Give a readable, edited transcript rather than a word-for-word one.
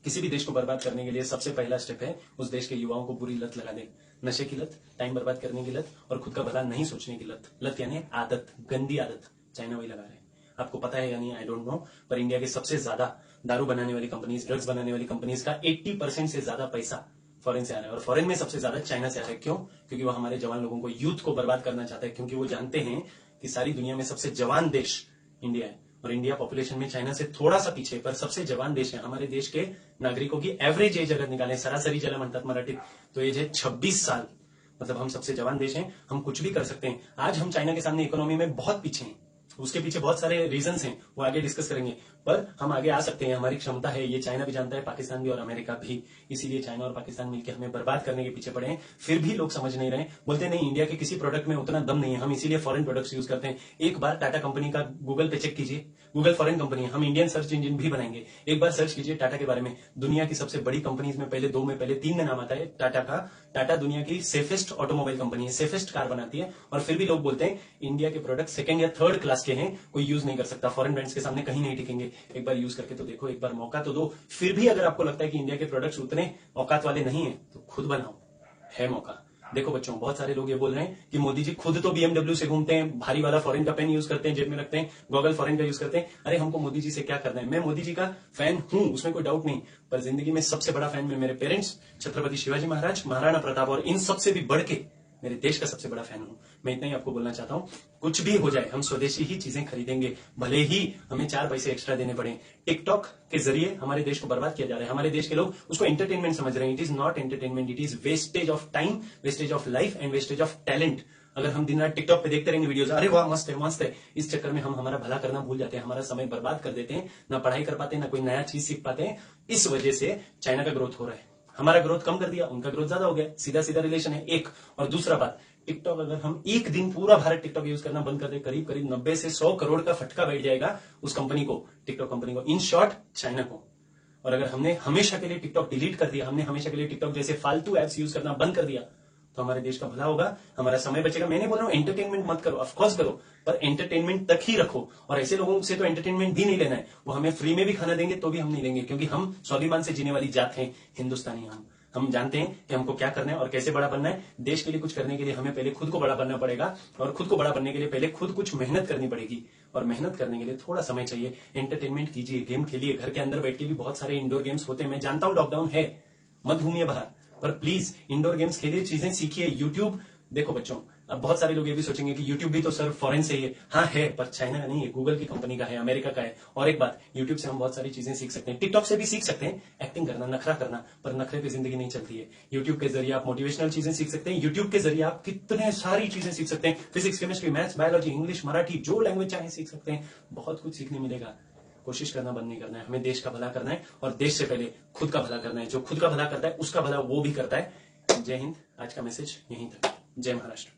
किसी भी देश को बर्बाद करने के लिए सबसे पहला स्टेप है उस देश के युवाओं को बुरी लत लगा दे। नशे की लत, टाइम बर्बाद करने की लत और खुद का भला नहीं सोचने की लत। लत यानी आदत, गंदी आदत। चाइना वही लगा रहे हैं। आपको पता है या नहीं, आई डोंट नो, पर इंडिया के सबसे ज्यादा दारू बनाने वाली कंपनीज, ड्रग्स बनाने वाली कंपनीज का 80% से ज्यादा पैसा फॉरेन से आ रहा है। और फॉरेन में सबसे ज्यादा चाइना से आ रहा है। क्यों? क्योंकि वो हमारे जवान लोगों को, यूथ को बर्बाद करना चाहता है। क्योंकि वो जानते हैं कि सारी दुनिया में सबसे जवान देश इंडिया है और इंडिया पॉपुलेशन में चाइना से थोड़ा सा पीछे, पर सबसे जवान देश है। हमारे देश के नागरिकों की एवरेज एज अगर निकालें, सरासरी ज्याला म्हणतात मराठीत, तो एज है 26 साल। मतलब हम सबसे जवान देश हैं, हम कुछ भी कर सकते हैं। आज हम चाइना के सामने इकोनॉमी में बहुत पीछे हैं। उसके पीछे बहुत सारे रीजंस हैं, वो आगे डिस्कस करेंगे, पर हम आगे आ सकते हैं, हमारी क्षमता है। ये चाइना भी जानता है, पाकिस्तान भी और अमेरिका भी। इसीलिए चाइना और पाकिस्तान मिलकर हमें बर्बाद करने के पीछे पड़े हैं। फिर भी लोग समझ नहीं रहे, बोलते नहीं इंडिया के किसी प्रोडक्ट में उतना दम नहीं है, हम इसीलिए फॉरेन प्रोडक्ट्स यूज करते हैं। एक बार टाटा कंपनी का गूगल पे चेक कीजिए, गूगल फॉरेन कंपनी है, हम इंडियन सर्च इंजन भी बनाएंगे। एक बार सर्च कीजिए टाटा के बारे में। दुनिया की सबसे बड़ी कंपनीज में पहले 2 में, पहले 3 में नाम आता है टाटा का। टाटा दुनिया की सेफेस्ट ऑटोमोबाइल कंपनी है, सेफेस्ट कार बनाती है। और फिर भी लोग बोलते हैं इंडिया के प्रोडक्ट सेकंड या थर्ड क्लास के हैं, कोई यूज नहीं कर सकता, फॉरेन ब्रांड्स के सामने कहीं नहीं टिकेंगे। एक बार यूज करके तो देखो, एक बार मौका तो दो। फिर भी अगर आपको लगता है कि इंडिया के प्रोडक्ट्स उतने औकात वाले नहीं है, तो खुद बनाओ, है मौका। देखो बच्चों, बहुत सारे लोग ये बोल रहे हैं कि मोदी जी खुद तो BMW से घूमते हैं, भारी वाला फॉरेन का पेन यूज करते हैं, जेब में रखते हैं, गॉगल फॉरेन का यूज करते हैं। अरे हमको मोदी जी से क्या करना है? मैं मोदी जी का फैन हूं, उसमें कोई डाउट नहीं, पर जिंदगी में सबसे बड़ा फैन मैं मेरे पेरेंट्स, छत्रपति शिवाजी महाराज, महाराणा प्रताप और इन सबसे भी बढ़ के मेरे देश का सबसे बड़ा फैन हूं। मैं इतना ही आपको बोलना चाहता हूं, कुछ भी हो जाए हम स्वदेशी ही चीजें खरीदेंगे, भले ही हमें 4 पैसे एक्स्ट्रा देने पड़े। टिकटॉक के जरिए हमारे देश को बर्बाद किया जा रहा है। हमारे देश के लोग उसको एंटरटेनमेंट समझ रहे हैं। It is not entertainment, it is wastage of time, wastage of life and wastage of talent. अगर हम दिन रात टिकटॉक पे देखते रहेंगे वीडियोस, अरे वाह मस्त है मस्त है, इस चक्कर में हम हमारा भला करना भूल जाते हैं, हमारा समय बर्बाद कर देते हैं, ना पढ़ाई कर पाते हैं, ना कोई नया चीज सीख पाते हैं। इस वजह से चाइना का ग्रोथ हो रहा है। हमारा ग्रोथ कम कर दिया, उनका ग्रोथ ज्यादा हो गया। सीधा सीधा रिलेशन है एक। और दूसरा बात, टिकटॉक अगर हम एक दिन पूरा भारत टिकटॉक यूज करना बंद कर दे, करीब करीब 90 से 100 करोड़ का फटका बैठ जाएगा उस कंपनी को, टिकटॉक कंपनी को, इन शॉर्ट चाइना को। और अगर हमने हमेशा के लिए टिकटॉक डिलीट कर दिया, हमने हमेशा के लिए टिकटॉक जैसे फालतू एप्स यूज करना बंद कर दिया, तो हमारे देश का भला होगा, हमारा समय बचेगा। मैं नहीं बोल रहा हूं एंटरटेनमेंट मत करो, ऑफकोर्स करो, पर एंटरटेनमेंट तक ही रखो। और ऐसे लोगों से तो एंटरटेनमेंट भी नहीं लेना है, वो हमें फ्री में भी खाना देंगे तो भी हम नहीं लेंगे, क्योंकि हम स्वाभिमान से जीने वाली जात हैं, हिंदुस्तानी। हम जानते हैं कि हमको क्या करना है और कैसे बड़ा बनना है। देश के लिए कुछ करने के लिए हमें पहले खुद को बड़ा बनना पड़ेगा, और खुद को बड़ा बनने के लिए पहले खुद कुछ मेहनत करनी पड़ेगी, और मेहनत करने के लिए थोड़ा समय चाहिए। एंटरटेनमेंट कीजिए, गेम खेलिए, घर के अंदर बैठ के भी बहुत सारे इंडोर गेम्स होते हैं। मैं जानता हूं लॉकडाउन है, मत घूमिए बाहर, पर प्लीज इंडोर गेम्स खेलिए, चीजें सीखिए। यूट्यूब देखो बच्चों, अब बहुत सारे लोग ये भी सोचेंगे कि यूट्यूब भी तो सर फॉरेन से ही है। हाँ है, पर चाइना का नहीं है, गूगल की कंपनी का है, अमेरिका का है। और एक बात, यूट्यूब से हम बहुत सारी चीजें सीख सकते हैं, टिकटॉक से भी सीख सकते हैं, एक्टिंग करना, नखरा करना, पर नखरे पे जिंदगी नहीं चलती है। यूट्यूब के जरिए आप मोटिवेशनल चीजें सीख सकते हैं, यूट्यूब के जरिए आप कितने सारी चीजें सीख सकते हैं, physics, chemistry, maths, biology, English, Marathi, जो लैंग्वेज चाहे सीख सकते हैं। बहुत कुछ सीखने मिलेगा। कोशिश करना बंद नहीं करना है, हमें देश का भला करना है, और देश से पहले खुद का भला करना है। जो खुद का भला करता है उसका भला वो भी करता है। जय हिंद। आज का मैसेज यहीं तक। जय महाराष्ट्र।